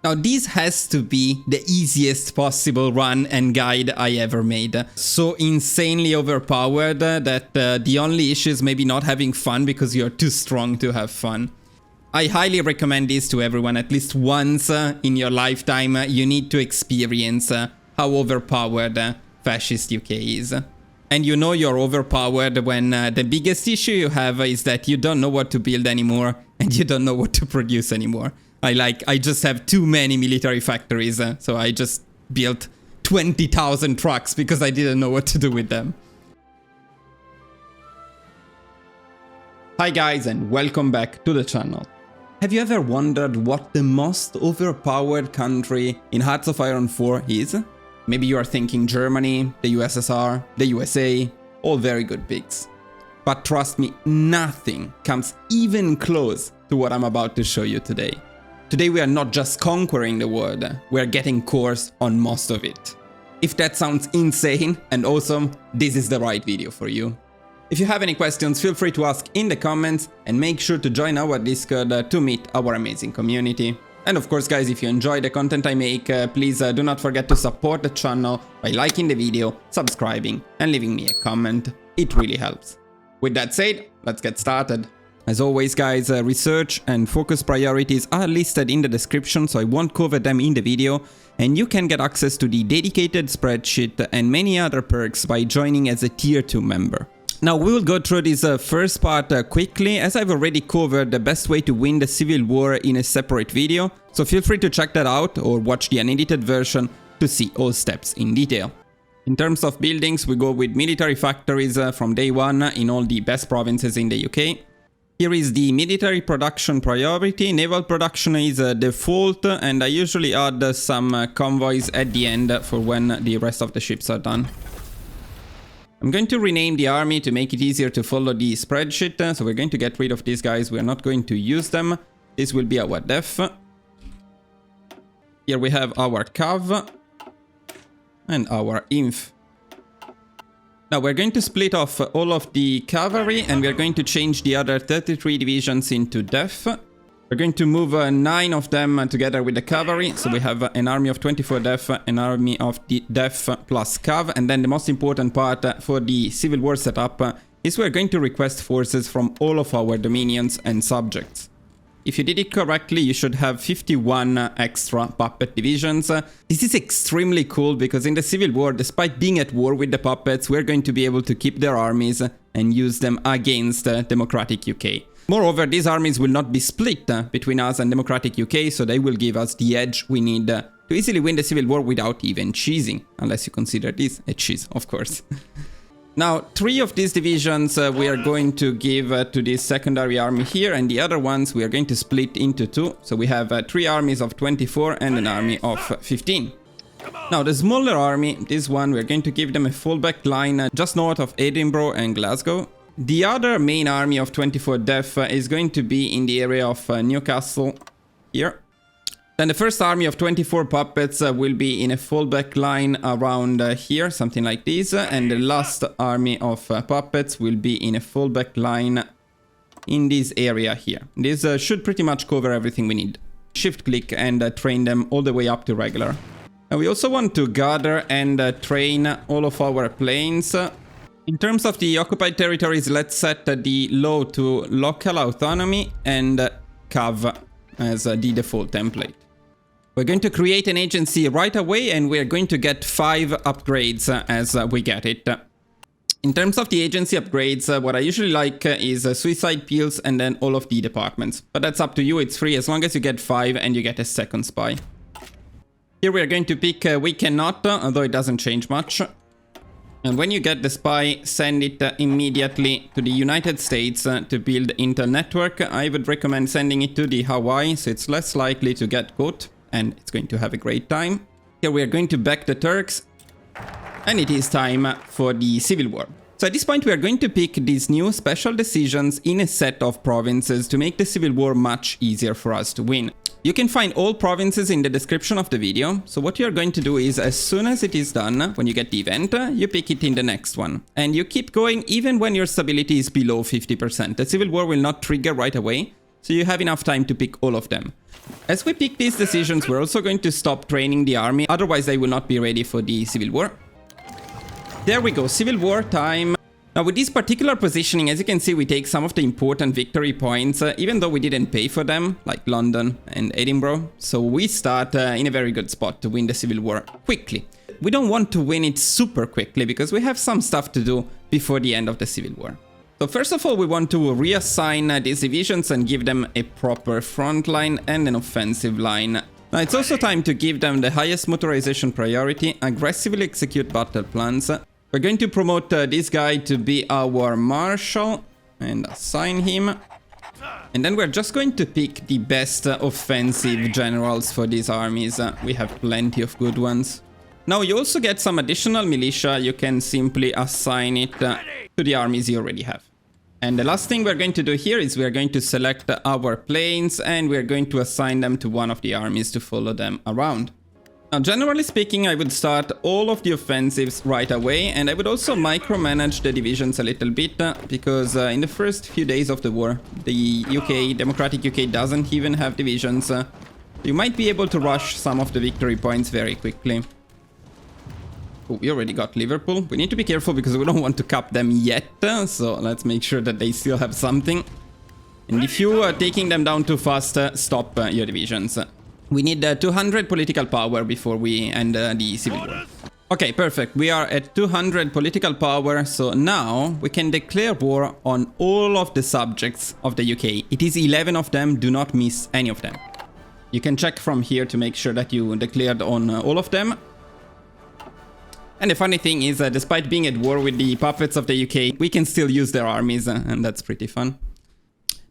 Now this has to be the easiest possible run and guide I ever made. So insanely overpowered that the only issue is maybe not having fun because you're too strong to have fun. I highly recommend this to everyone at least once in your lifetime. You need to experience how overpowered Fascist UK is. And you know you're overpowered when the biggest issue you have is that you don't know what to build anymore and you don't know what to produce anymore. I just have too many military factories, so I just built 20,000 trucks because I didn't know what to do with them. Hi guys and welcome back to the channel. Have you ever wondered what the most overpowered country in Hearts of Iron 4 is? Maybe you are thinking Germany, the USSR, the USA, all very good picks. But trust me, nothing comes even close to what I'm about to show you today. Today we are not just conquering the world, we are getting cores on most of it. If that sounds insane and awesome, this is the right video for you. If you have any questions, feel free to ask in the comments and make sure to join our Discord to meet our amazing community. And of course guys, if you enjoy the content I make, please do not forget to support the channel by liking the video, subscribing and leaving me a comment. It really helps. With that said, let's get started. As always guys, research and focus priorities are listed in the description, so I won't cover them in the video, and you can get access to the dedicated spreadsheet and many other perks by joining as a tier 2 member. Now we will go through this first part quickly, as I've already covered the best way to win the civil war in a separate video, so feel free to check that out or watch the unedited version to see all steps in detail. In terms of buildings, we go with military factories from day one in all the best provinces in the UK. Here is the military production priority. Naval production is default, and I usually add some convoys at the end for when the rest of the ships are done. I'm going to rename the army to make it easier to follow the spreadsheet, so we're going to get rid of these guys. We're not going to use them. This will be our def. Here we have our cav and our inf. Now we're going to split off all of the cavalry and we're going to change the other 33 divisions into def. We're going to move 9 of them together with the cavalry, so we have an army of 24 def, an army of def plus cav, and then the most important part for the civil war setup is we're going to request forces from all of our dominions and subjects. If you did it correctly, you should have 51 extra puppet divisions. This is extremely cool because in the Civil War, despite being at war with the puppets, we're going to be able to keep their armies and use them against Democratic UK. Moreover, these armies will not be split between us and Democratic UK, so they will give us the edge we need to easily win the Civil War without even cheesing, unless you consider this a cheese, of course. Now, 3 of these divisions we are going to give to this secondary army here, and the other ones we are going to split into 2. So we have 3 armies of 24 and an army of 15. Now, the smaller army, this one, we're going to give them a fallback line just north of Edinburgh and Glasgow. The other main army of 24 def is going to be in the area of Newcastle here. Then the first army of 24 puppets will be in a fallback line around here, something like this. And the last army of puppets will be in a fallback line in this area here. This should pretty much cover everything we need. Shift click and train them all the way up to regular. And we also want to gather and train all of our planes. In terms of the occupied territories, let's set the low to local autonomy and cav as the default template. We're going to create an agency right away and we're going to get 5 upgrades as we get it. In terms of the agency upgrades, what I usually like is suicide pills and then all of the departments. But that's up to you, it's free as long as you get 5 and you get a second spy. Here we're going to pick we cannot, although it doesn't change much. And when you get the spy, send it immediately to the United States to build Intel network. I would recommend sending it to the Hawaii, so it's less likely to get caught. And it's going to have a great time. Here we are going to back the Turks. And it is time for the Civil War. So at this point we are going to pick these new special decisions in a set of provinces to make the Civil War much easier for us to win. You can find all provinces in the description of the video. So what you're going to do is as soon as it is done, when you get the event, you pick it in the next one. And you keep going even when your stability is below 50%. The Civil War will not trigger right away. So you have enough time to pick all of them. As we pick these decisions, we're also going to stop training the army, otherwise they will not be ready for the civil war. There we go, civil war time. Now with this particular positioning, as you can see, we take some of the important victory points, even though we didn't pay for them, like London and Edinburgh. So we start in a very good spot to win the civil war quickly. We don't want to win it super quickly because we have some stuff to do before the end of the civil war. So first of all, we want to reassign these divisions and give them a proper front line and an offensive line. Now it's also time to give them the highest motorization priority, aggressively execute battle plans. We're going to promote this guy to be our marshal and assign him. And then we're just going to pick the best offensive generals for these armies. We have plenty of good ones. Now you also get some additional militia. You can simply assign it to the armies you already have. And the last thing we're going to do here is we're going to select our planes and we're going to assign them to one of the armies to follow them around. Now, generally speaking, I would start all of the offensives right away, and I would also micromanage the divisions a little bit, because in the first few days of the war, the UK, Democratic UK, doesn't even have divisions. You might be able to rush some of the victory points very quickly. Oh, we already got Liverpool. We need to be careful because we don't want to cap them yet, so let's make sure that they still have something. And if you are taking them down too fast, stop your divisions. We need 200 political power before we end the civil war. Okay, perfect. We are at 200 political power, so now we can declare war on all of the subjects of the UK. It is 11 of them, do not miss any of them. You can check from here to make sure that you declared on all of them. And the funny thing is, despite being at war with the puppets of the UK, we can still use their armies, and that's pretty fun.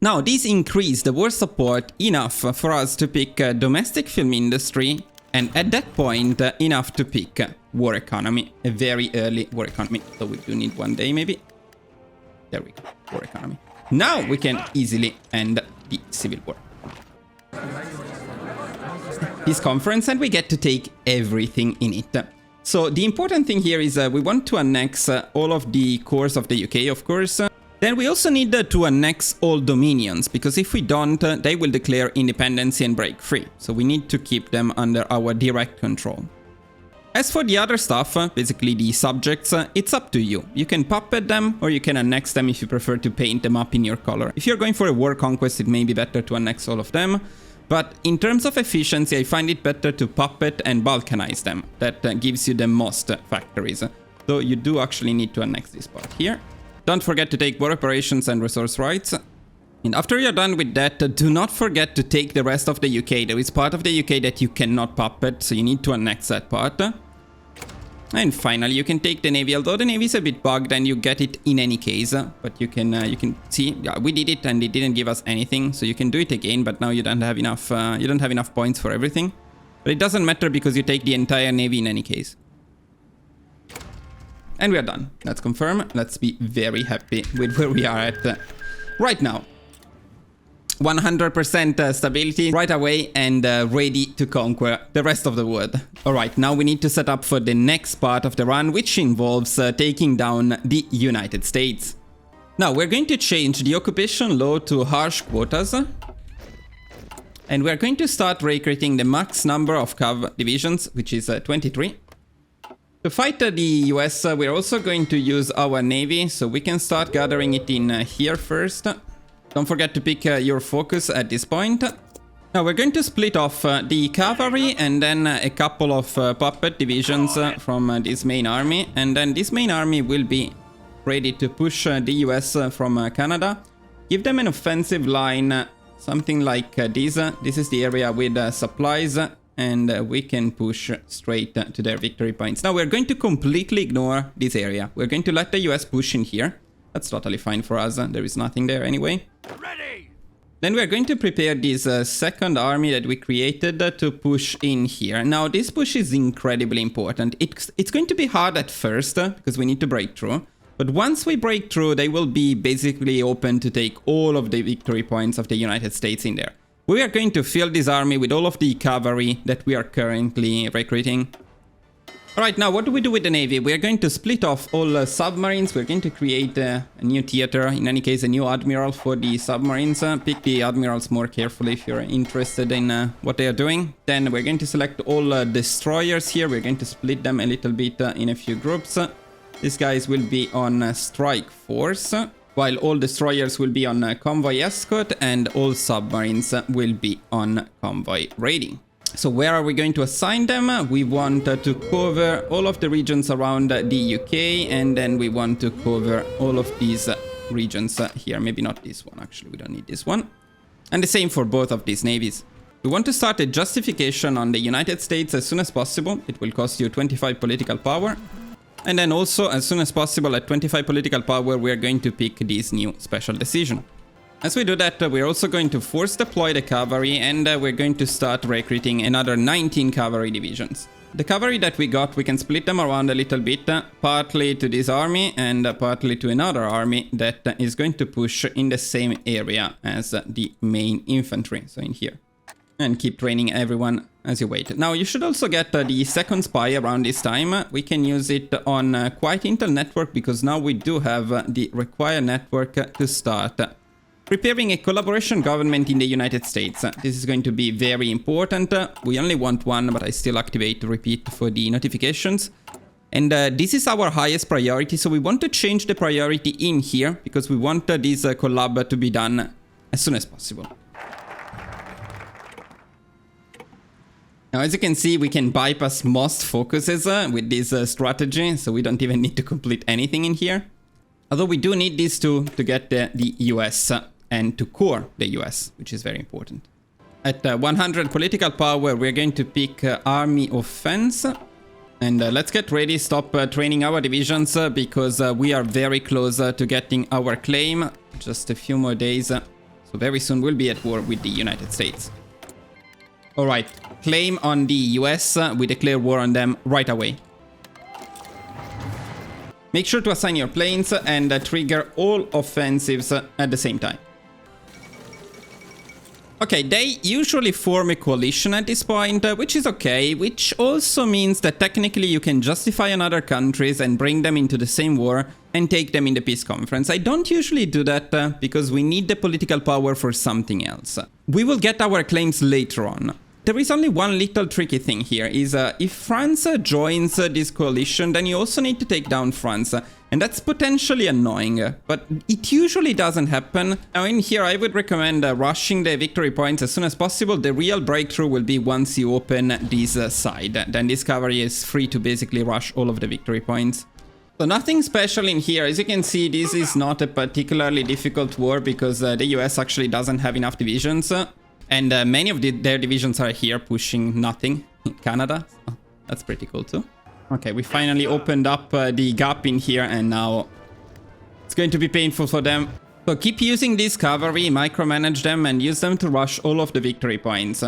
Now, these increase the war support enough for us to pick domestic film industry, and at that point, enough to pick war economy, a very early war economy. So we do need 1 day maybe. There we go, war economy. Now we can easily end the civil war. This conference, and we get to take everything in it. So the important thing here is we want to annex all of the cores of the UK, of course. Then we also need to annex all dominions, because if we don't, they will declare independence and break free. So we need to keep them under our direct control. As for the other stuff, basically the subjects, it's up to you. You can puppet them, or you can annex them if you prefer to paint them up in your color. If you're going for a war conquest, it may be better to annex all of them. But in terms of efficiency, I find it better to puppet and balkanize them. That gives you the most factories. So you do actually need to annex this part here. Don't forget to take war operations and resource rights. And after you're done with that, do not forget to take the rest of the UK. There is part of the UK that you cannot puppet, so you need to annex that part. And finally, you can take the Navy, although the Navy is a bit bugged and you get it in any case. But you can see, yeah, we did it and it didn't give us anything. So you can do it again, but now you don't have enough points for everything. But it doesn't matter because you take the entire Navy in any case. And we are done. Let's confirm. Let's be very happy with where we are at right now. 100% stability right away and ready to conquer the rest of the world. Alright, now we need to set up for the next part of the run, which involves taking down the United States. Now we're going to change the occupation law to harsh quotas. And we're going to start recruiting the max number of cav divisions, which is 23. To fight the US, we're also going to use our navy, so we can start gathering it in here first. Don't forget to pick your focus at this point. Now we're going to split off the cavalry and then a couple of puppet divisions from this main army. And then this main army will be ready to push the US from Canada. Give them an offensive line, something like this. This is the area with supplies. And we can push straight to their victory points. Now we're going to completely ignore this area. We're going to let the US push in here. That's totally fine for us. There is nothing there anyway. Ready. Then we're going to prepare this second army that we created to push in here. Now this push is incredibly important. It's going to be hard at first because we need to break through. But once we break through, they will be basically open to take all of the victory points of the United States in there. We are going to fill this army with all of the cavalry that we are currently recruiting. Alright, now what do we do with the Navy? We're going to split off all submarines. We're going to create a new theater, in any case a new admiral for the submarines. Pick the admirals more carefully if you're interested in what they are doing. Then we're going to select all destroyers here. We're going to split them a little bit in a few groups. These guys will be on strike force, while all destroyers will be on convoy escort and all submarines will be on convoy raiding. So where are we going to assign them? We want to cover all of the regions around the UK, and then we want to cover all of these regions here. Maybe not this one, actually, we don't need this one. And the same for both of these navies. We want to start a justification on the United States as soon as possible. It will cost you 25 political power. And then also, as soon as possible, at 25 political power, we are going to pick this new special decision. As we do that, we're also going to force deploy the cavalry, and we're going to start recruiting another 19 cavalry divisions. The cavalry that we got, we can split them around a little bit, partly to this army and partly to another army that is going to push in the same area as the main infantry, so in here. And keep training everyone as you wait. Now, you should also get the second spy around this time. We can use it on Quiet Intel network, because now we do have the required network to start preparing a collaboration government in the United States. This is going to be very important. We only want one, but I still activate repeat for the notifications. And this is our highest priority, so we want to change the priority in here, because we want this collab to be done as soon as possible. Now, as you can see, we can bypass most focuses with this strategy, so we don't even need to complete anything in here. Although we do need these two to get the US and to core the US, which is very important. At 100 political power, we're going to pick Army Offense. And let's get ready, stop training our divisions, because we are very close to getting our claim. Just a few more days. So very soon we'll be at war with the United States. Alright, claim on the US. We declare war on them right away. Make sure to assign your planes and trigger all offensives at the same time. Okay, they usually form a coalition at this point, which is okay, which also means that technically you can justify on other countries and bring them into the same war and take them in the peace conference. I don't usually do that because we need the political power for something else. We will get our claims later on. There is only one little tricky thing here, is if France joins this coalition, then you also need to take down France. And that's potentially annoying, but it usually doesn't happen. Now in here I would recommend rushing the victory points as soon as possible. The real breakthrough will be once you open this side. Then this cavalry is free to basically rush all of the victory points. So nothing special in here. As you can see, this is not a particularly difficult war because the US actually doesn't have enough divisions. And many of their divisions are here pushing nothing in Canada. So that's pretty cool too. Okay, we finally opened up the gap in here, and now it's going to be painful for them. So keep using this cavalry, micromanage them, and use them to rush all of the victory points.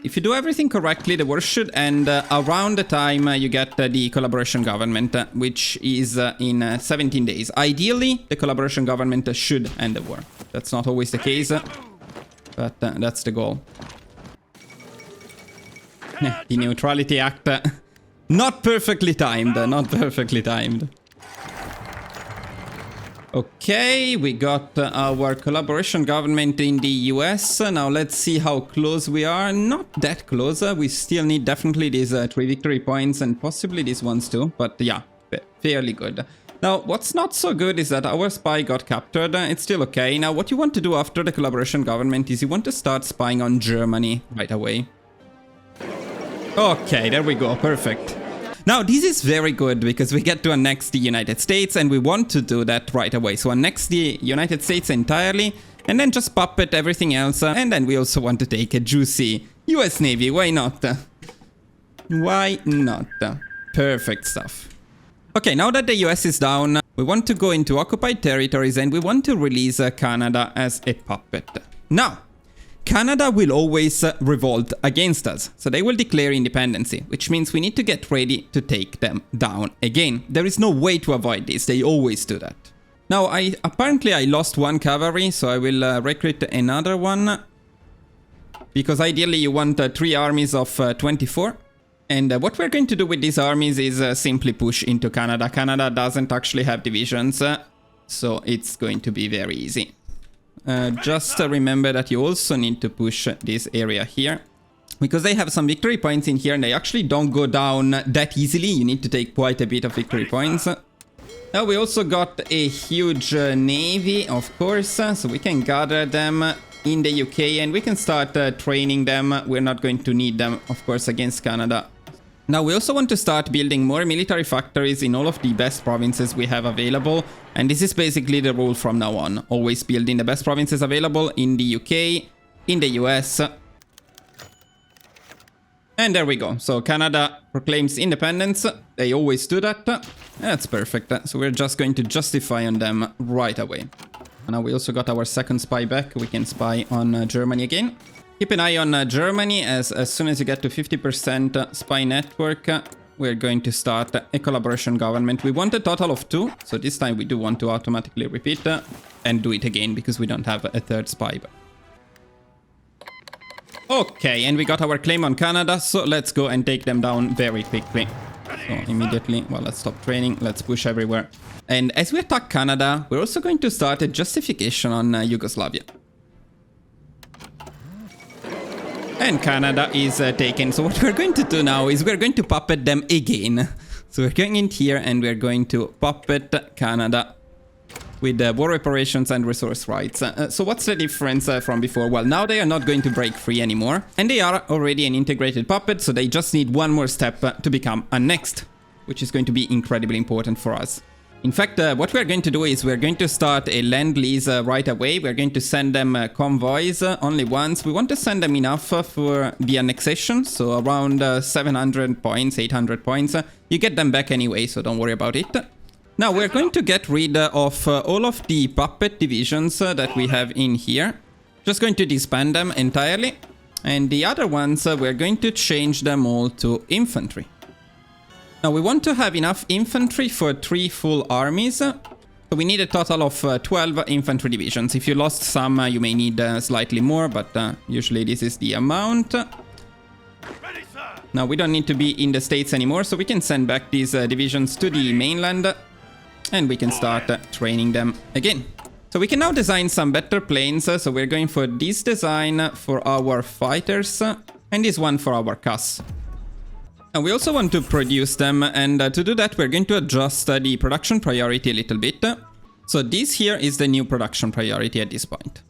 If you do everything correctly, the war should end around the time you get the collaboration government, which is in 17 days. Ideally, the collaboration government should end the war. That's not always the case, but that's the goal. The Neutrality Act... Not perfectly timed, not perfectly timed. Okay, we got our collaboration government in the US. Now let's see how close we are. Not that close. We still need definitely these 3 victory points and possibly these ones too. But yeah, fairly good. Now, what's not so good is that our spy got captured. It's still okay. Now, what you want to do after the collaboration government is you want to start spying on Germany right away. Okay, there we go. Perfect. Now, this is very good because we get to annex the United States, and we want to do that right away. So annex the United States entirely, and then just puppet everything else. And then we also want to take a juicy US Navy. Why not? Why not? Perfect stuff. Okay, now that the US is down, we want to go into occupied territories, and we want to release Canada as a puppet. Now, Canada will always revolt against us, so they will declare independency, which means we need to get ready to take them down again. There is no way to avoid this, they always do that. Now, apparently I lost one cavalry, so I will recruit another one. Because ideally you want 3 armies of 24. And what we're going to do with these armies is simply push into Canada. Canada doesn't actually have divisions, so it's going to be very easy. Just remember that you also need to push this area here, because they have some victory points in here and they actually don't go down that easily. You need to take quite a bit of victory points. Now we also got a huge navy, of course, so we can gather them in the UK and we can start training them. We're not going to need them, of course, against Canada. Now we also want to start building more military factories in all of the best provinces we have available. And this is basically the rule from now on. Always building the best provinces available in the UK, in the US. And there we go. So Canada proclaims independence. They always do that. That's perfect. So we're just going to justify on them right away. Now we also got our second spy back. We can spy on Germany again. Keep an eye on Germany, as soon as you get to 50% spy network, we're going to start a collaboration government. We want a total of 2, so this time we do want to automatically repeat and do it again, because we don't have a third spy. Okay, and we got our claim on Canada, so let's go and take them down very quickly. So immediately, well, let's stop training, let's push everywhere. And as we attack Canada, we're also going to start a justification on Yugoslavia. And Canada is taken. So what we're going to do now is we're going to puppet them again. So we're going in here and we're going to puppet Canada with war reparations and resource rights. So what's the difference from before? Well, now they are not going to break free anymore. And they are already an integrated puppet, so they just need one more step to become annexed, which is going to be incredibly important for us. In fact, what we're going to do is we're going to start a land-lease right away. We're going to send them convoys only once. We want to send them enough for the annexation, so around 700 points, 800 points. You get them back anyway, so don't worry about it. Now, we're going to get rid of all of the puppet divisions that we have in here. Just going to disband them entirely. And the other ones, we're going to change them all to infantry. Now we want to have enough infantry for 3 full armies. So we need a total of 12 infantry divisions. If you lost some, you may need slightly more, but usually this is the amount. Now we don't need to be in the States anymore, so we can send back these divisions to the mainland. And we can start training them again. So we can now design some better planes. So we're going for this design for our fighters and this one for our CAS. And we also want to produce them, and to do that we're going to adjust the production priority a little bit. So this here is the new production priority at this point.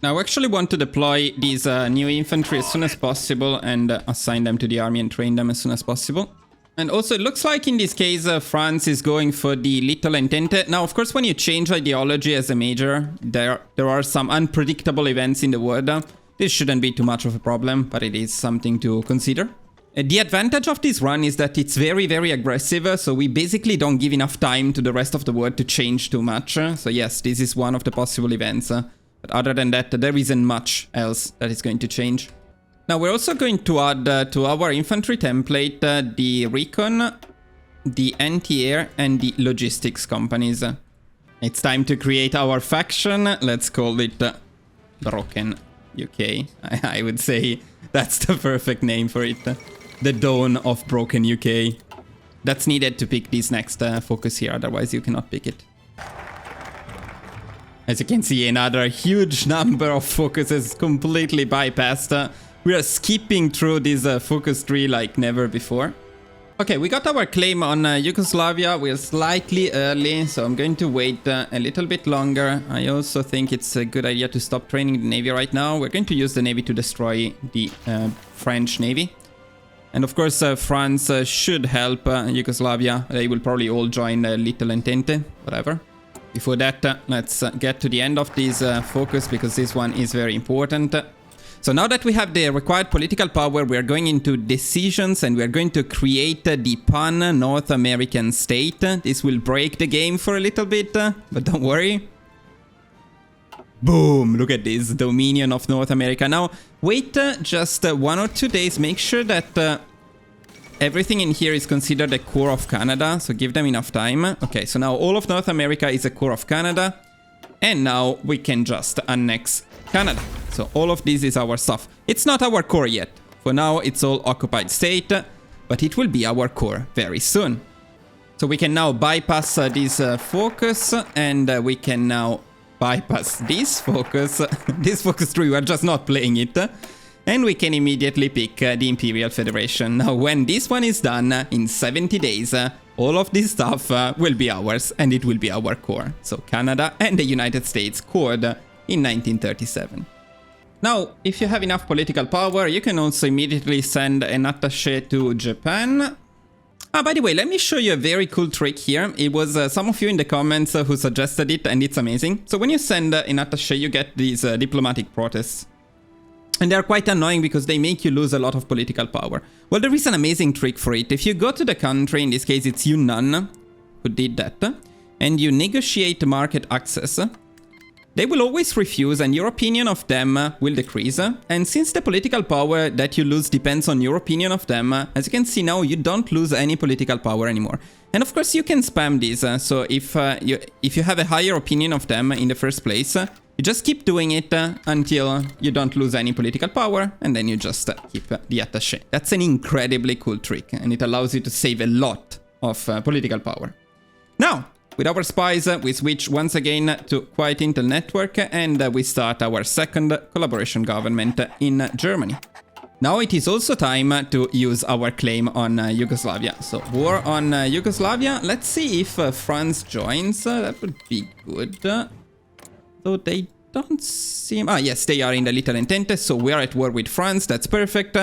Now I actually want to deploy these new infantry as soon as possible and assign them to the army and train them as soon as possible. And also it looks like in this case France is going for the Little Entente. Now of course when you change ideology as a major, there are some unpredictable events in the world. This shouldn't be too much of a problem, but it is something to consider. The advantage of this run is that it's very, very aggressive, so we basically don't give enough time to the rest of the world to change too much. So yes, this is one of the possible events, but other than that, there isn't much else that is going to change. Now we're also going to add to our infantry template the recon, the anti-air, and the logistics companies. It's time to create our faction. Let's call it Broken UK. I would say that's the perfect name for it. The dawn of Broken UK. That's needed to pick this next focus here, otherwise you cannot pick it. As you can see, another huge number of focuses completely bypassed. We are skipping through this focus tree like never before. Okay, we got our claim on Yugoslavia. We're slightly early, so I'm going to wait a little bit longer. I also think it's a good idea to stop training the Navy right now. We're going to use the Navy to destroy the French Navy. And of course, France should help Yugoslavia. They will probably all join Little Entente, whatever. Before that, let's get to the end of this focus, because this one is very important. So now that we have the required political power, we are going into decisions and we are going to create the Pan-North American state. This will break the game for a little bit, but don't worry. Boom! Look at this, Dominion of North America. Now, wait just 1 or 2 days. Make sure that everything in here is considered a core of Canada, so give them enough time. Okay, so now all of North America is a core of Canada. And now we can just annex Canada. So all of this is our stuff. It's not our core yet. For now, it's all occupied state. but it will be our core very soon. So we can now bypass this focus, and we can now bypass this focus. This focus tree, we are just not playing it. And we can immediately pick the Imperial Federation. Now, when this one is done, in 70 days, all of this stuff will be ours, and it will be our core. So Canada and the United States cored in 1937. Now, if you have enough political power, you can also immediately send an attaché to Japan. By the way, let me show you a very cool trick here. It was some of you in the comments who suggested it, and it's amazing. So when you send an attaché, you get these diplomatic protests. And they're quite annoying because they make you lose a lot of political power. Well, there is an amazing trick for it. If you go to the country, in this case it's Yunnan, who did that, and you negotiate market access, they will always refuse, and your opinion of them will decrease. And since the political power that you lose depends on your opinion of them, as you can see now, you don't lose any political power anymore. And of course you can spam this, so if you have a higher opinion of them in the first place, you just keep doing it until you don't lose any political power, and then you just keep the attaché. That's an incredibly cool trick, and it allows you to save a lot of political power. Now, with our spies, we switch once again to Quiet Intel Network, and we start our second collaboration government in Germany. Now it is also time to use our claim on Yugoslavia. So, war on Yugoslavia. Let's see if France joins. That would be good. Though they don't seem... yes, they are in the Little Entente, so we are at war with France. That's perfect.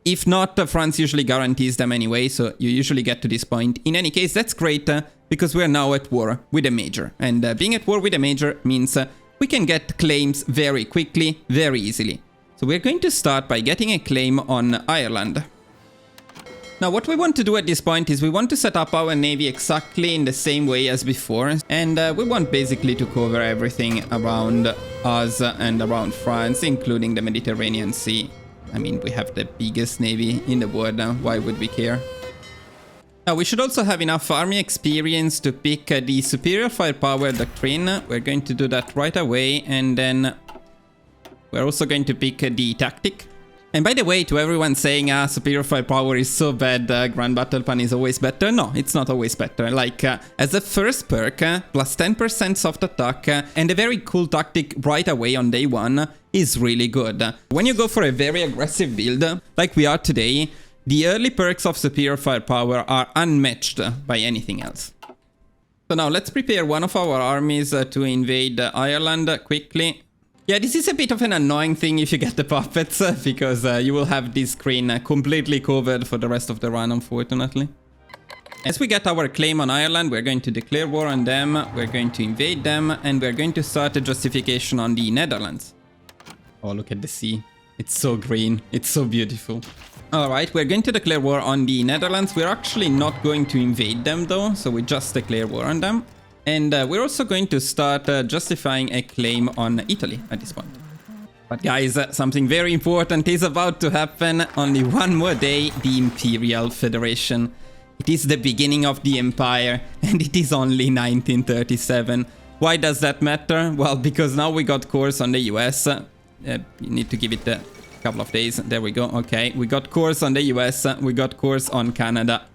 If not, France usually guarantees them anyway, so you usually get to this point. In any case, that's great, because we are now at war with a major. And being at war with a major means we can get claims very quickly, very easily. So we're going to start by getting a claim on Ireland. Now, what we want to do at this point is we want to set up our navy exactly in the same way as before. And we want basically to cover everything around us and around France, including the Mediterranean Sea. I mean, we have the biggest navy in the world now. Why would we care? Now, we should also have enough army experience to pick the Superior Firepower Doctrine. We're going to do that right away. And then we're also going to pick the Tactic. And by the way, to everyone saying, Superior Firepower is so bad, Grand Battle Plan is always better. No, it's not always better. Like, as a first perk, plus 10% soft attack, and a very cool tactic right away on day one is really good. When you go for a very aggressive build, like we are today, the early perks of Superior Firepower are unmatched by anything else. So now let's prepare one of our armies to invade Ireland quickly. Yeah, this is a bit of an annoying thing if you get the puppets, because you will have this screen completely covered for the rest of the run, unfortunately. As we get our claim on Ireland, we're going to declare war on them, we're going to invade them, and we're going to start a justification on the Netherlands. Oh, look at the sea. It's so green. It's so beautiful. Alright, we're going to declare war on the Netherlands. We're actually not going to invade them, though, so we just declare war on them. And we're also going to start justifying a claim on Italy at this point. But guys, something very important is about to happen. Only one more day, the Imperial Federation. It is the beginning of the empire, and it is only 1937. Why does that matter? Well, because now we got cores on the US. You need to give it a couple of days. There we go. Okay, we got cores on the US. We got cores on Canada.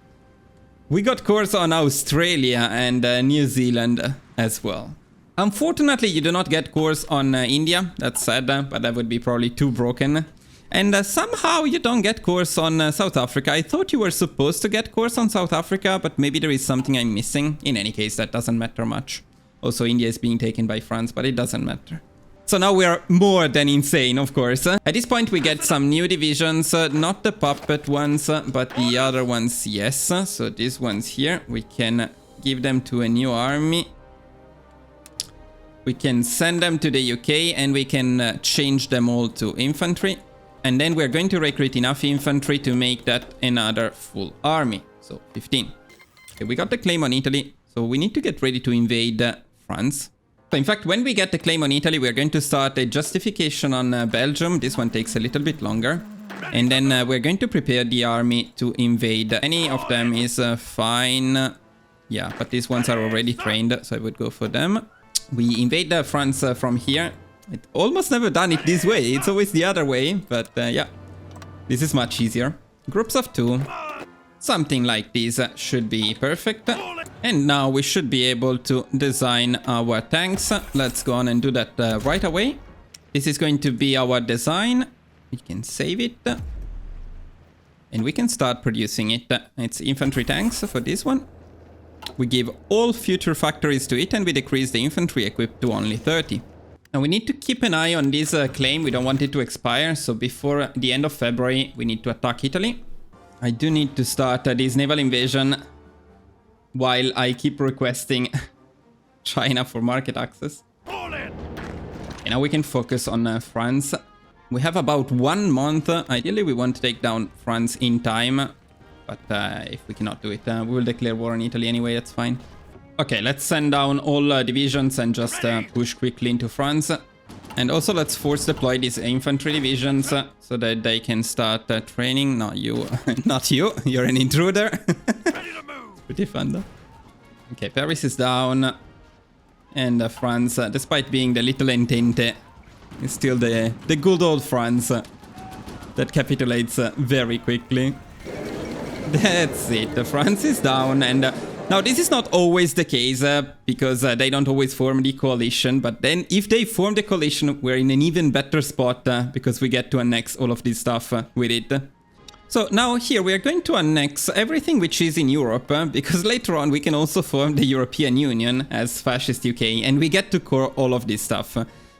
We got cores on Australia and New Zealand as well. Unfortunately, you do not get cores on India. That's sad, but that would be probably too broken. And somehow you don't get cores on South Africa. I thought you were supposed to get cores on South Africa, but maybe there is something I'm missing. In any case, that doesn't matter much. Also, India is being taken by France, but it doesn't matter. So now we are more than insane, of course. At this point we get some new divisions, not the puppet ones, but the other ones, yes. So these ones here, we can give them to a new army. We can send them to the UK and we can change them all to infantry. And then we're going to recruit enough infantry to make that another full army. So 15. Okay, we got the claim on Italy, so we need to get ready to invade France. So in fact, when we get the claim on Italy, we're going to start a justification on Belgium. This one takes a little bit longer. And then we're going to prepare the army to invade. Any of them is fine. Yeah, but these ones are already trained, so I would go for them. We invade France from here. I almost never done it this way. It's always the other way, but yeah. This is much easier. Groups of 2. Something like this should be perfect. And now we should be able to design our tanks. Let's go on and do that right away. This is going to be our design. We can save it. And we can start producing it. It's infantry tanks for this one. We give all future factories to it and we decrease the infantry equipped to only 30. Now we need to keep an eye on this claim. We don't want it to expire. So before the end of February, we need to attack Italy. I do need to start this naval invasion while I keep requesting China for market access. And now we can focus on France. We have about 1 month. Ideally, we want to take down France in time. But if we cannot do it, we will declare war on Italy anyway, that's fine. Okay, let's send down all divisions and just push quickly into France. And also let's force deploy these infantry divisions so that they can start training. No, you, not you, you're an intruder. Pretty fun though. Okay, Paris is down. And France, despite being the little entente, is still the good old France that capitulates very quickly. That's it, France is down, and now this is not always the case because they don't always form the coalition, but then if they form the coalition, we're in an even better spot because we get to annex all of this stuff with it. So now here we are going to annex everything which is in Europe because later on we can also form the European Union as Fascist UK and we get to core all of this stuff.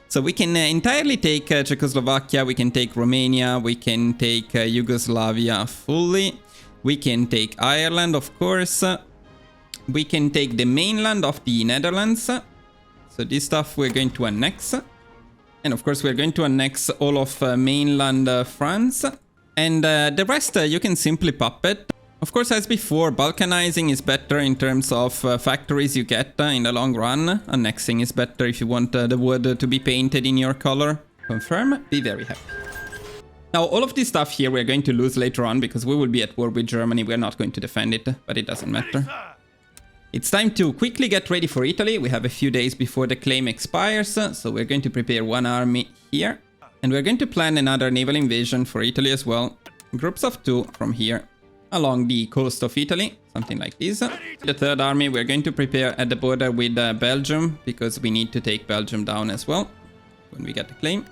So we can entirely take Czechoslovakia, we can take Romania, we can take Yugoslavia fully. We can take Ireland, of course. We can take the mainland of the Netherlands. So this stuff we're going to annex. And of course we're going to annex all of mainland France. And the rest you can simply puppet. Of course, as before, balkanizing is better in terms of factories you get in the long run. Annexing is better if you want the wood to be painted in your color. Confirm, be very happy. Now, all of this stuff here we're going to lose later on because we will be at war with Germany. We're not going to defend it, but it doesn't matter. It's time to quickly get ready for Italy. We have a few days before the claim expires, so we're going to prepare one army here. And we're going to plan another naval invasion for Italy as well. Groups of 2 from here, along the coast of Italy, something like this. The third army we're going to prepare at the border with Belgium, because we need to take Belgium down as well when we get the claim.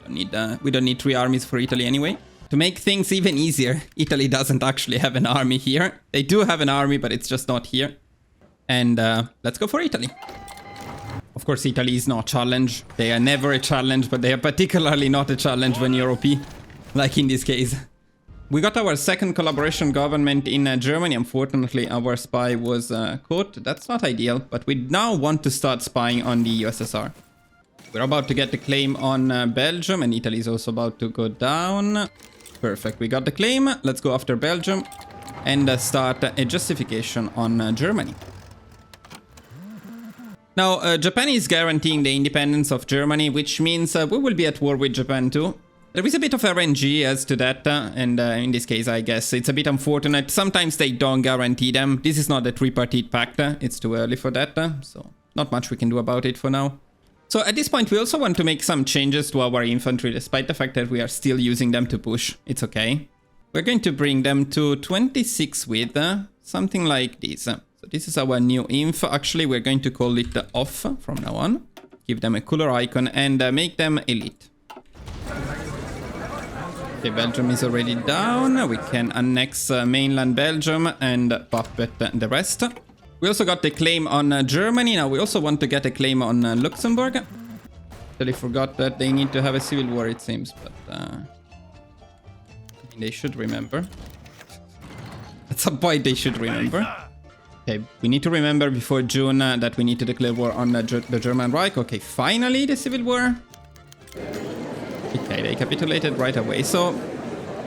We don't need 3 armies for Italy anyway. To make things even easier, Italy doesn't actually have an army here. They do have an army, but it's just not here. And let's go for Italy. Of course, Italy is not a challenge. They are never a challenge, but they are particularly not a challenge when you're OP, like in this case. We got our second collaboration government in Germany. Unfortunately, our spy was caught. That's not ideal, but we now want to start spying on the USSR. We're about to get the claim on Belgium, and Italy is also about to go down. Perfect, we got the claim. Let's go after Belgium and start a justification on Germany. Now, Japan is guaranteeing the independence of Germany, which means we will be at war with Japan too. There is a bit of RNG as to that, and in this case, I guess it's a bit unfortunate. Sometimes they don't guarantee them. This is not a tripartite pact. It's too early for that, so not much we can do about it for now. So at this point, we also want to make some changes to our infantry, despite the fact that we are still using them to push. It's okay. We're going to bring them to 26 with something like this. So this is our new inf. Actually, we're going to call it off from now on. Give them a cooler icon and make them elite. Okay, Belgium is already down. We can annex mainland Belgium and puppet the rest. We also got the claim on Germany. Now we also want to get a claim on Luxembourg. Totally forgot that they need to have a civil war, it seems, but they should remember. At some point they should remember. Okay, we need to remember before June that we need to declare war on the German Reich. Okay, finally the civil war. Okay, they capitulated right away. So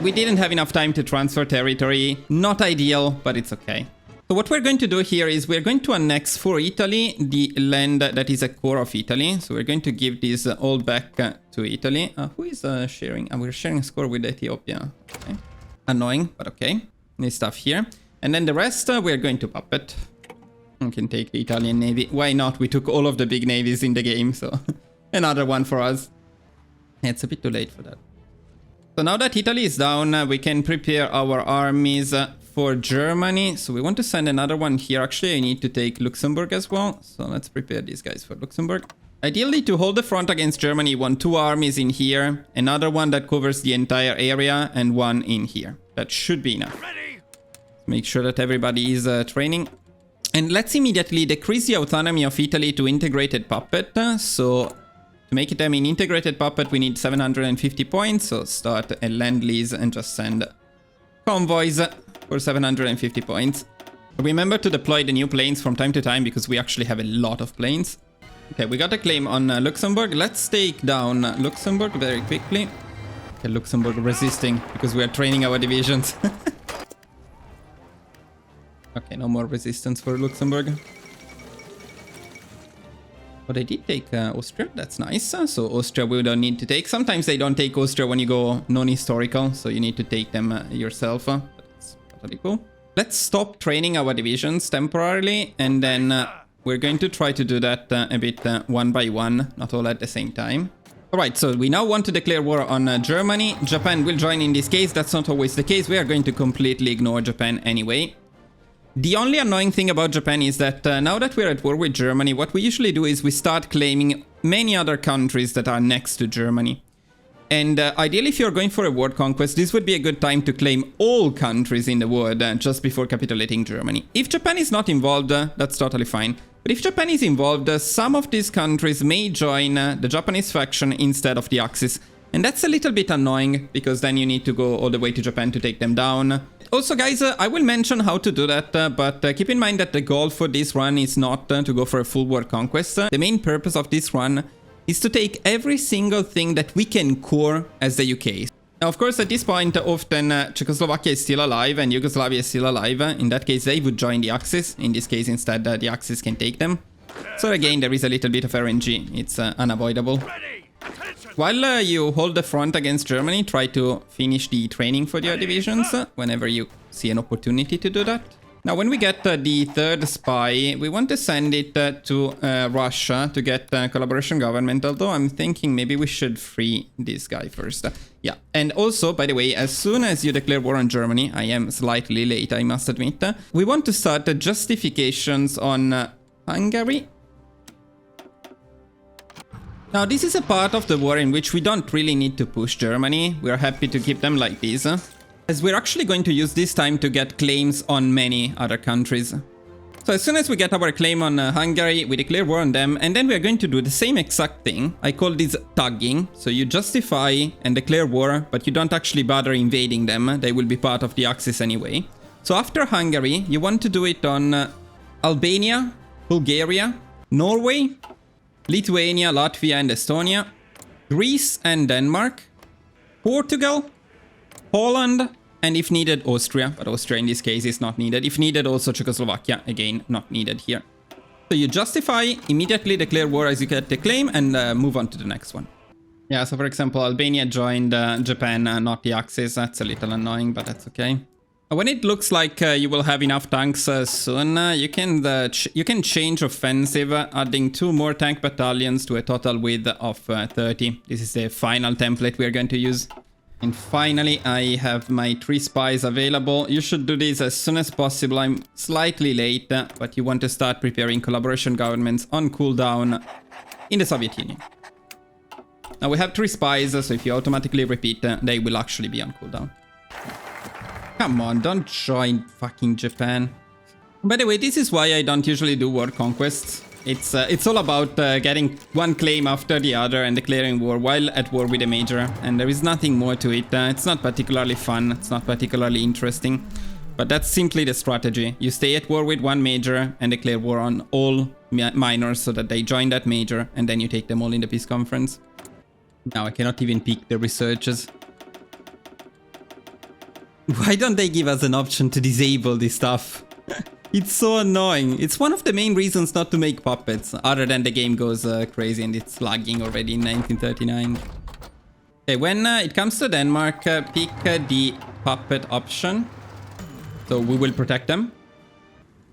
we didn't have enough time to transfer territory. Not ideal, but it's okay. So what we're going to do here is we're going to annex for Italy the land that is a core of Italy. So we're going to give this all back to Italy. Who is sharing? We're sharing a score with Ethiopia. Okay. Annoying, but okay. This stuff here. And then the rest we're going to puppet. We can take the Italian Navy. Why not? We took all of the big navies in the game, so another one for us. It's a bit too late for that. So now that Italy is down, we can prepare our armies for Germany. So we want to send another one here. Actually, I need to take Luxembourg as well. So let's prepare these guys for Luxembourg. Ideally, to hold the front against Germany, you want 2 armies in here, another one that covers the entire area, and 1 in here. That should be enough. Make sure that everybody is training. And let's immediately decrease the autonomy of Italy to integrated puppet. So to make them in integrated puppet, we need 750 points. So start a lend-lease and just send convoys for 750 points. Remember to deploy the new planes from time to time because we actually have a lot of planes. Okay, we got a claim on Luxembourg. Let's take down Luxembourg very quickly. Okay, Luxembourg resisting because we are training our divisions. Okay, no more resistance for Luxembourg. But they did take Austria. That's nice. So Austria we don't need to take. Sometimes they don't take Austria when you go non-historical. So you need to take them yourself. But it's totally cool. Let's stop training our divisions temporarily. And then we're going to try to do that a bit one by one. Not all at the same time. Alright, so we now want to declare war on Germany. Japan will join in this case. That's not always the case. We are going to completely ignore Japan anyway. The only annoying thing about Japan is that now that we're at war with Germany, what we usually do is we start claiming many other countries that are next to Germany. And ideally, if you're going for a world conquest, this would be a good time to claim all countries in the world just before capitulating Germany. If Japan is not involved, that's totally fine. But if Japan is involved, some of these countries may join the Japanese faction instead of the Axis. And that's a little bit annoying, because then you need to go all the way to Japan to take them down. Also, guys, I will mention how to do that, but keep in mind that the goal for this run is not to go for a full world conquest. The main purpose of this run is to take every single thing that we can core as the UK. Now, of course, at this point, often Czechoslovakia is still alive and Yugoslavia is still alive. In that case, they would join the Axis. In this case, instead, the Axis can take them. So again, there is a little bit of RNG. It's unavoidable. While you hold the front against Germany, try to finish the training for your divisions whenever you see an opportunity to do that. Now, when we get the third spy, we want to send it to Russia to get collaboration government, although I'm thinking maybe we should free this guy first. Yeah, and also, by the way, as soon as you declare war on Germany, I am slightly late, I must admit, we want to start justifications on Hungary. Now, this is a part of the war in which we don't really need to push Germany. We're happy to keep them like this, as we're actually going to use this time to get claims on many other countries. So as soon as we get our claim on Hungary, we declare war on them, and then we are going to do the same exact thing. I call this tagging. So you justify and declare war, but you don't actually bother invading them. They will be part of the Axis anyway. So after Hungary, you want to do it on Albania, Bulgaria, Norway, Lithuania, Latvia and Estonia, Greece and Denmark, Portugal, Poland, and if needed, Austria. But Austria in this case is not needed. If needed, also Czechoslovakia. Again, not needed here. So you justify, immediately declare war as you get the claim, and move on to the next one. Yeah, so for example, Albania joined Japan, not the Axis. That's a little annoying, but that's okay. When it looks like you will have enough tanks soon, you can change offensive, adding 2 more tank battalions to a total width of 30. This is the final template we are going to use. And finally, I have my 3 spies available. You should do this as soon as possible. I'm slightly late, but you want to start preparing collaboration governments on cooldown in the Soviet Union. Now we have 3 spies, so if you automatically repeat, they will actually be on cooldown. Come on, don't join fucking Japan. By the way, this is why I don't usually do world conquests. It's all about getting one claim after the other and declaring war while at war with a major. And there is nothing more to it. It's not particularly fun. It's not particularly interesting. But that's simply the strategy. You stay at war with one major and declare war on all minors so that they join that major. And then you take them all in the peace conference. Now I cannot even pick the researchers. Why don't they give us an option to disable this stuff? It's so annoying. It's one of the main reasons not to make puppets, other than the game goes crazy and it's lagging already in 1939. Okay, when it comes to Denmark, pick the puppet option. So we will protect them.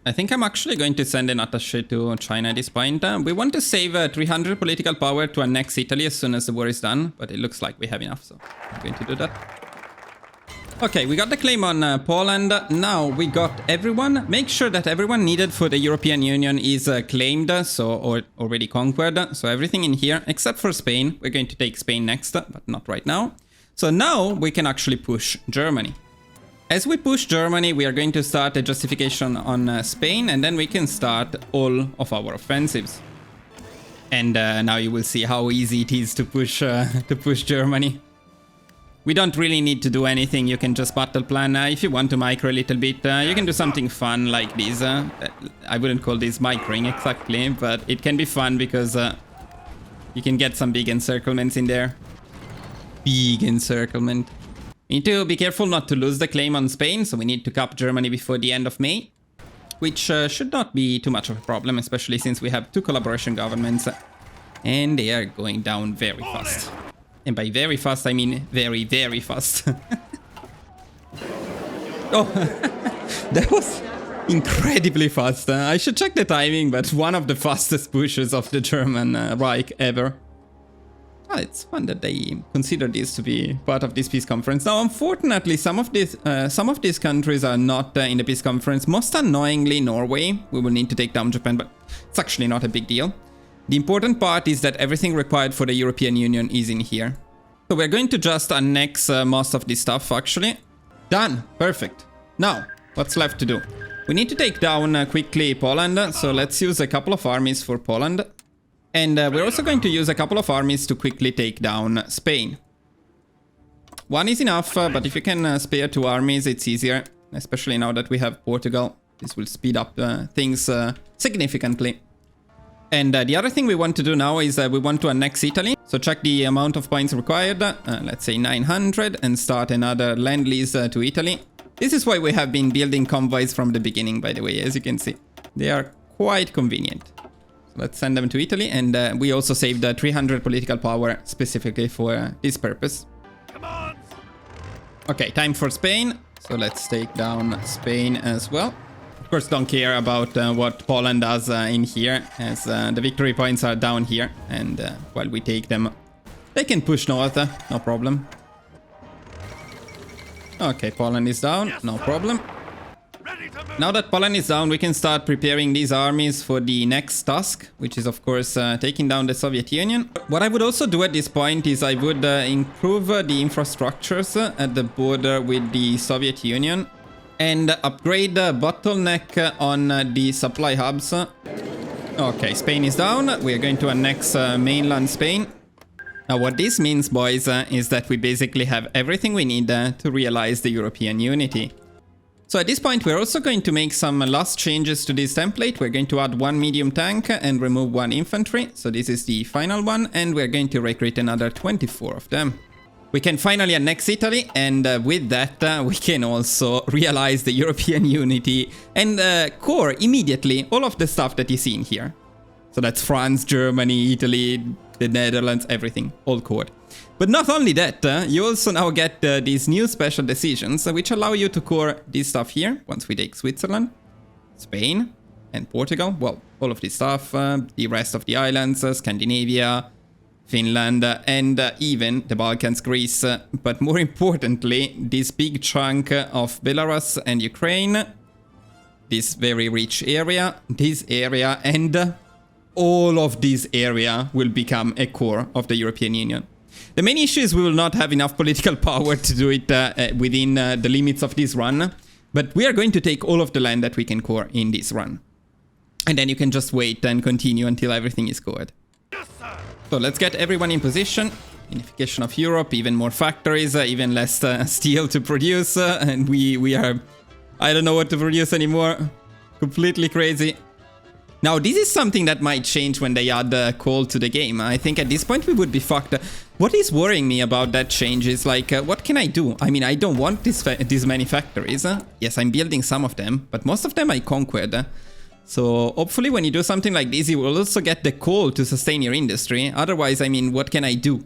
I think I'm actually going to send an attaché to China at this point. We want to save 300 political power to annex Italy as soon as the war is done, but it looks like we have enough, so I'm going to do that. Okay, we got the claim on Poland. Now we got everyone. Make sure that everyone needed for the European Union is claimed, or already conquered. So everything in here, except for Spain. We're going to take Spain next, but not right now. So now we can actually push Germany. As we push Germany, we are going to start a justification on Spain, and then we can start all of our offensives. And now you will see how easy it is to push Germany. We don't really need to do anything. You can just battle plan. If you want to micro a little bit, you can do something fun like this. I wouldn't call this microing exactly, but it can be fun because you can get some big encirclements in there. Big encirclement. We need to be careful not to lose the claim on Spain, so we need to cap Germany before the end of May, which should not be too much of a problem, especially since we have 2 collaboration governments, and they are going down very fast. And by very fast, I mean very, very fast. Oh, that was incredibly fast. I should check the timing, but one of the fastest pushes of the German Reich ever. It's fun that they consider this to be part of this peace conference. Now, unfortunately, some of these countries are not in the peace conference. Most annoyingly, Norway. We will need to take down Japan, but it's actually not a big deal. The important part is that everything required for the European Union is in here. So we're going to just annex most of this stuff, actually. Done. Perfect. Now, what's left to do? We need to take down quickly Poland, so let's use a couple of armies for Poland. And we're also going to use a couple of armies to quickly take down Spain. One is enough, but if you can spare 2 armies, it's easier. Especially now that we have Portugal. This will speed up things significantly. And the other thing we want to do now is we want to annex Italy. So check the amount of points required. Let's say 900 and start another land lease to Italy. This is why we have been building convoys from the beginning, by the way, as you can see. They are quite convenient. So let's send them to Italy. And we also saved 300 political power specifically for this purpose. Come on. Okay, time for Spain. So let's take down Spain as well. Of course, don't care about what Poland does in here, as the victory points are down here, and while we take them, they can push north, no problem. Okay, Poland is down, no problem. Now that Poland is down, we can start preparing these armies for the next task, which is of course taking down the Soviet Union. What I would also do at this point is I would improve the infrastructures at the border with the Soviet Union. And upgrade the bottleneck on the supply hubs. Okay, Spain is down. We are going to annex mainland Spain. Now what this means, boys, is that we basically have everything we need to realize the European unity. So at this point, we're also going to make some last changes to this template. We're going to add 1 medium tank and remove 1 infantry. So this is the final one, and we're going to recruit another 24 of them. We can finally annex Italy, and with that, we can also realize the European unity and core immediately all of the stuff that you see in here. So that's France, Germany, Italy, the Netherlands, everything, all cored. But not only that, you also now get these new special decisions, which allow you to core this stuff here, once we take Switzerland, Spain, and Portugal. Well, all of this stuff, the rest of the islands, Scandinavia, Finland, and even the Balkans, Greece, but more importantly, this big chunk of Belarus and Ukraine, this very rich area, this area, and all of this area will become a core of the European Union. The main issue is we will not have enough political power to do it within the limits of this run, but we are going to take all of the land that we can core in this run. And then you can just wait and continue until everything is cored. So let's get everyone in position. Unification of Europe, even more factories, even less steel to produce. And we are... I don't know what to produce anymore. Completely crazy. Now, this is something that might change when they add coal to the game. I think at this point we would be fucked. What is worrying me about that change is like, what can I do? I mean, I don't want these many factories. Yes, I'm building some of them, but most of them I conquered. So hopefully when you do something like this, you will also get the coal to sustain your industry. Otherwise, I mean, what can I do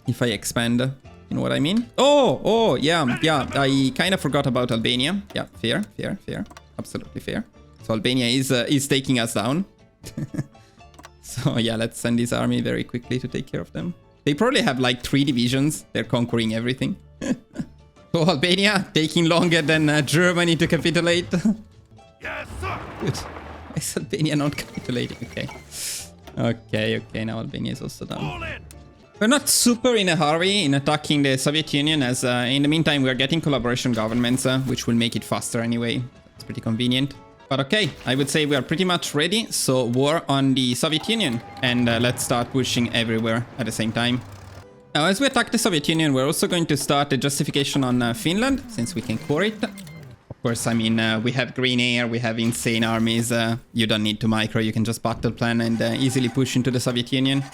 if I expand? You know what I mean? Oh, yeah. I kind of forgot about Albania. Yeah, fair. Absolutely fair. So Albania is taking us down. So yeah, let's send this army very quickly to take care of them. They probably have like 3 divisions. They're conquering everything. So Albania taking longer than Germany to capitulate. Yes, sir. Good. Why is Albania not capitulating? Okay. Okay, now Albania is also done. We're not super in a hurry in attacking the Soviet Union, as in the meantime we're getting collaboration governments, which will make it faster anyway. It's pretty convenient. But okay, I would say we are pretty much ready. So war on the Soviet Union, and let's start pushing everywhere at the same time. Now, as we attack the Soviet Union, we're also going to start a justification on Finland, since we can core it. Of course, I mean, we have green air, we have insane armies. You don't need to micro, you can just battle plan and easily push into the Soviet Union.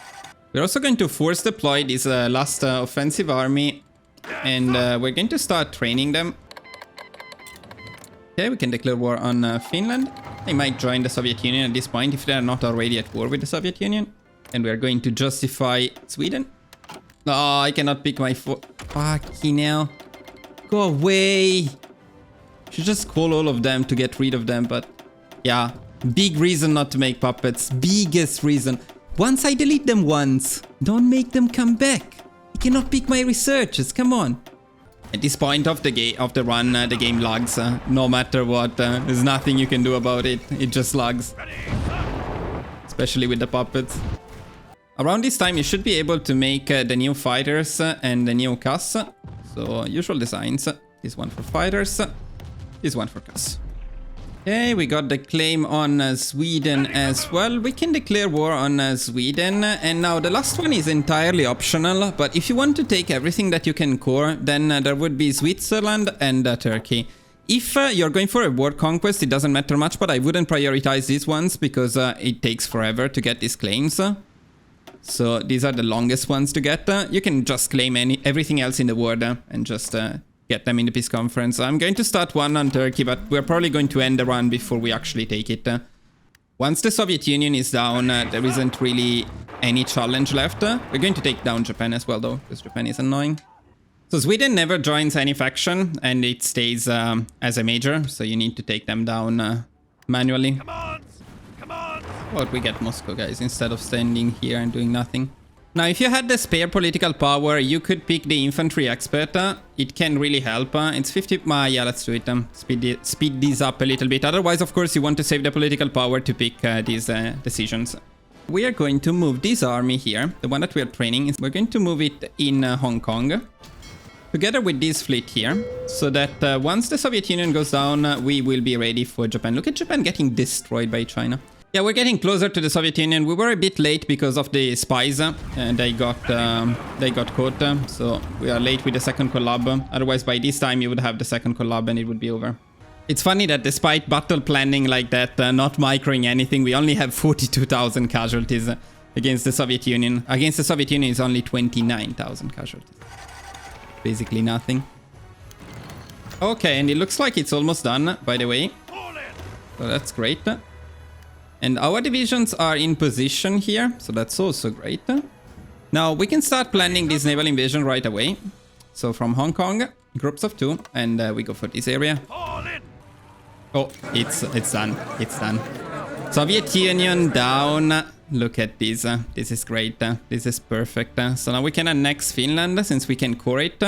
We're also going to force deploy this last offensive army, and we're going to start training them. Okay, we can declare war on Finland. They might join the Soviet Union at this point if they are not already at war with the Soviet Union. And we are going to justify Sweden. Oh, I cannot pick my fucking hell. Go away. Should just call all of them to get rid of them, but yeah. Big reason not to make puppets. Biggest reason. Once I delete them once, don't make them come back. I cannot pick my researchers, come on. At this point of the run, the game lags. No matter what, there's nothing you can do about it. It just lags. Especially with the puppets. Around this time, you should be able to make the new fighters and the new CAS. So, usual designs. This one for fighters. This one for CAS. Okay, we got the claim on Sweden as well. We can declare war on Sweden. And now the last one is entirely optional. But if you want to take everything that you can core, then there would be Switzerland and Turkey. If you're going for a world conquest, it doesn't matter much, but I wouldn't prioritize these ones because it takes forever to get these claims. So these are the longest ones to get. You can just claim everything else in the world and just get them in the peace conference. I'm going to start one on Turkey, but we're probably going to end the run before we actually take it. Once the Soviet Union is down, there isn't really any challenge left. We're going to take down Japan as well, though, because Japan is annoying. So Sweden never joins any faction, and it stays as a major, so you need to take them down manually. Come on. Well, we get Moscow, guys, instead of standing here and doing nothing. Now, if you had the spare political power, you could pick the infantry expert. It can really help. It's 50... yeah, let's do it. Speed these up a little bit. Otherwise, of course, you want to save the political power to pick these decisions. We are going to move this army here. The one that we are training. We're going to move it in Hong Kong. Together with this fleet here. So that once the Soviet Union goes down, we will be ready for Japan. Look at Japan getting destroyed by China. Yeah, we're getting closer to the Soviet Union. We were a bit late because of the spies. They got caught. So we are late with the second collab. Otherwise, by this time, you would have the second collab and it would be over. It's funny that despite battle planning like that, not microing anything, we only have 42,000 casualties against the Soviet Union. Against the Soviet Union, it's only 29,000 casualties. Basically nothing. Okay, and it looks like it's almost done, by the way. So that's great. And our divisions are in position here, so that's also great. Now we can start planning this naval invasion right away. So from Hong Kong, groups of 2, and we go for this area. Oh, it's done. It's done. Soviet Union down. Look at this. This is great. This is perfect. So now we can annex Finland since we can core it.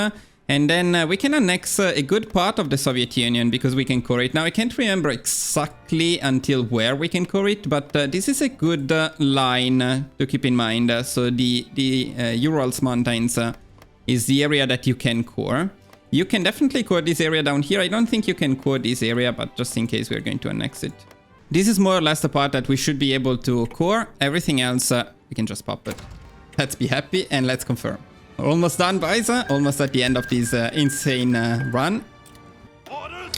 And then we can annex a good part of the Soviet Union because we can core it. Now, I can't remember exactly until where we can core it, but this is a good line to keep in mind. So the Urals Mountains is the area that you can core. You can definitely core this area down here. I don't think you can core this area, but just in case we're going to annex it. This is more or less the part that we should be able to core. Everything else, we can just pop it. Let's be happy and let's confirm. Almost done, guys. Almost at the end of this insane run.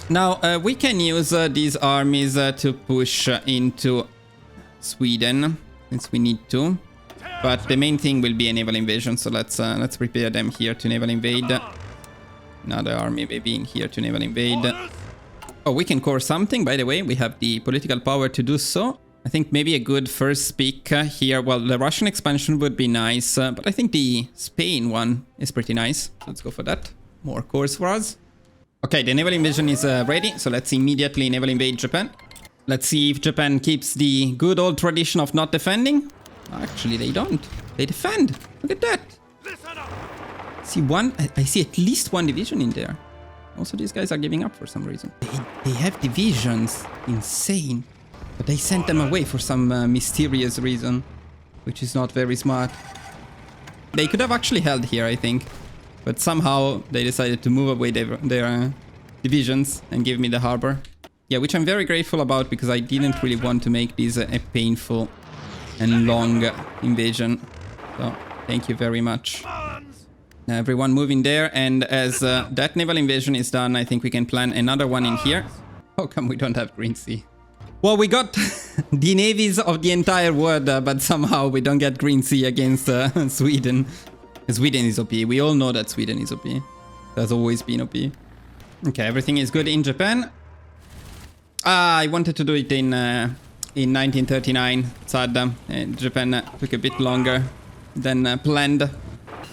Now, we can use these armies to push into Sweden, since we need to. But the main thing will be a naval invasion, so let's prepare them here to naval invade. Another army maybe in here to naval invade. Oh, we can core something, by the way. We have the political power to do so. I think maybe a good first pick here. Well, the Russian expansion would be nice, but I think the Spain one is pretty nice. So let's go for that. More cores for us. Okay, the naval invasion is ready, so let's immediately naval invade Japan. Let's see if Japan keeps the good old tradition of not defending. Actually, they don't. They defend. Look at that. I see at least one division in there. Also, these guys are giving up for some reason. They have divisions. Insane. But they sent them away for some mysterious reason, which is not very smart. They could have actually held here, I think. But somehow they decided to move away their divisions and give me the harbor. Yeah, which I'm very grateful about because I didn't really want to make this a painful and long invasion. So, thank you very much. Everyone moving there, and as that naval invasion is done, I think we can plan another one in here. How come we don't have Green Sea? Well, we got the navies of the entire world, but somehow we don't get Green Sea against Sweden. Sweden is OP. We all know that Sweden is OP. That's always been OP. Okay, everything is good in Japan. I wanted to do it in 1939. Sad, Japan took a bit longer than planned.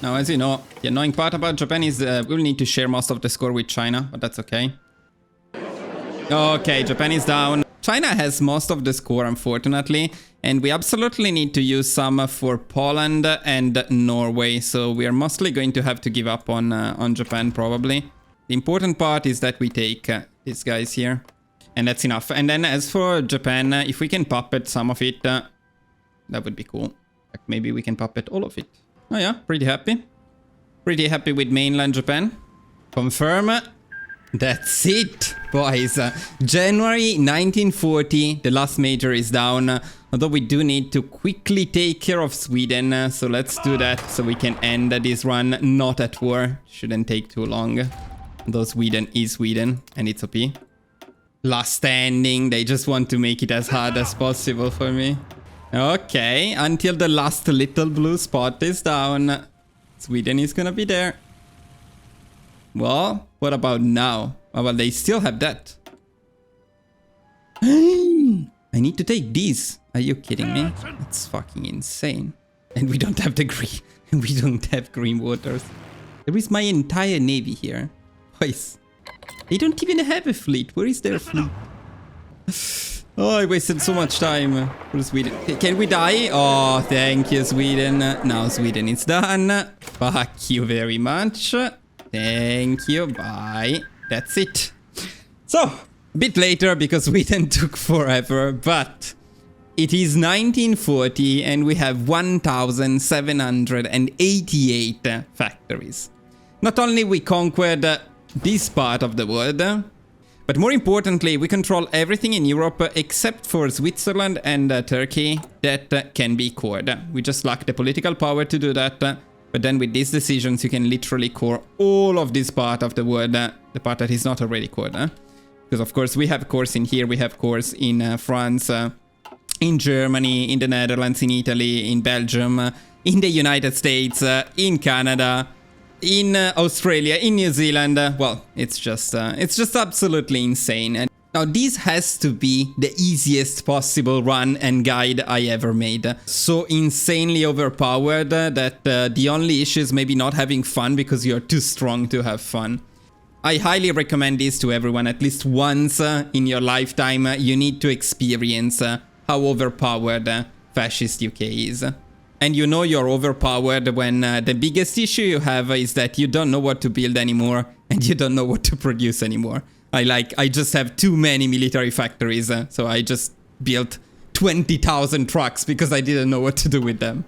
Now, as you know, the annoying part about Japan is we'll need to share most of the score with China, but that's okay. Okay, Japan is down. China has most of the score, unfortunately, and we absolutely need to use some for Poland and Norway, so we are mostly going to have to give up on Japan, probably. The important part is that we take these guys here, and that's enough. And then as for Japan, if we can puppet some of it, that would be cool. Like maybe we can puppet all of it. Oh yeah, pretty happy. Pretty happy with mainland Japan. Confirm. That's it, boys. January 1940, the last major is down. Although we do need to quickly take care of Sweden. So let's do that so we can end this run not at war. Shouldn't take too long. Though Sweden is Sweden and it's OP. Last standing. They just want to make it as hard as possible for me. Okay, until the last little blue spot is down. Sweden is gonna be there. Well, what about now? Oh, well, they still have that. I need to take these. Are you kidding me? That's fucking insane. And we don't have the green. We don't have green waters. There is my entire navy here. Boys, they don't even have a fleet. Where is their fleet? Oh, I wasted so much time for Sweden. Can we die? Oh, thank you, Sweden. Now Sweden is done. Fuck you very much. Thank you. Bye. That's it. So, a bit later because Sweden took forever, but it is 1940 and we have 1,788 factories. Not only we conquered this part of the world, but more importantly, we control everything in Europe except for Switzerland and Turkey that can be cored. We just lack the political power to do that. But then with these decisions, you can literally core all of this part of the world, the part that is not already cored. Because of course we have cores in here, we have cores in France, in Germany, in the Netherlands, in Italy, in Belgium, in the United States, in Canada, in Australia, in New Zealand. Well, it's just absolutely insane. And now this has to be the easiest possible run and guide I ever made. So insanely overpowered that the only issue is maybe not having fun because you're too strong to have fun. I highly recommend this to everyone. At least once in your lifetime, you need to experience how overpowered Fascist UK is. And you know you're overpowered when the biggest issue you have is that you don't know what to build anymore and you don't know what to produce anymore. I just have too many military factories, so I just built 20,000 trucks because I didn't know what to do with them.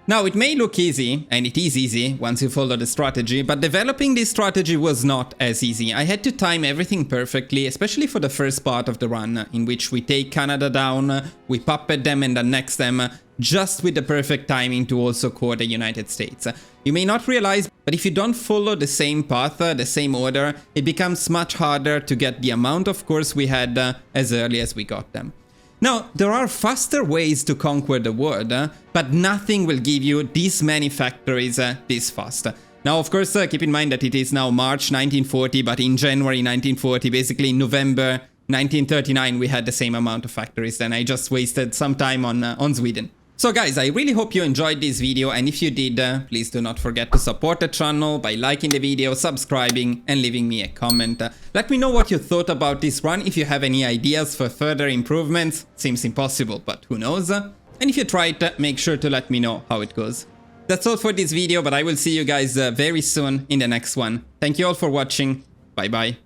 Now, it may look easy, and it is easy once you follow the strategy, but developing this strategy was not as easy. I had to time everything perfectly, especially for the first part of the run, in which we take Canada down, we puppet them and annex them, just with the perfect timing to also core the United States. You may not realize, but if you don't follow the same path, the same order, it becomes much harder to get the amount of cores we had as early as we got them. Now, there are faster ways to conquer the world, but nothing will give you this many factories this fast. Now, of course, keep in mind that it is now March 1940, but in January 1940, basically in November 1939, we had the same amount of factories. Then I just wasted some time on Sweden. So guys, I really hope you enjoyed this video, and if you did, please do not forget to support the channel by liking the video, subscribing, and leaving me a comment. Let me know what you thought about this run. If you have any ideas for further improvements, seems impossible, but who knows? And if you try it, make sure to let me know how it goes. That's all for this video, but I will see you guys very soon in the next one. Thank you all for watching, Bye bye.